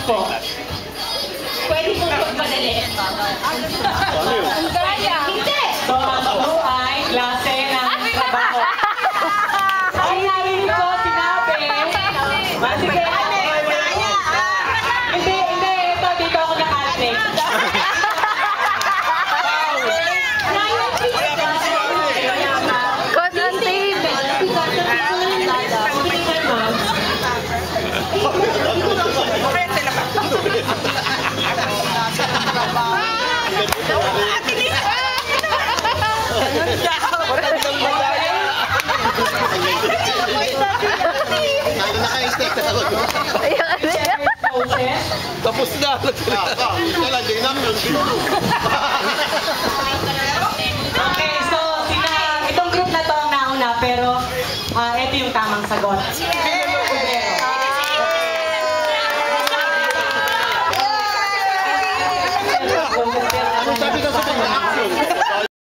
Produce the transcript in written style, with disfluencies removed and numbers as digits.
po. Pwede po magmadali. Ang gaya. Hindi! So, ang clue ay klase ng trabaho. Ay, narinig ko, sinabi. Sige, hindi, ito, dito ako naka-take. Tapos na. Okay, so itong group na to ang nauna, pero ito yung tamang sagot.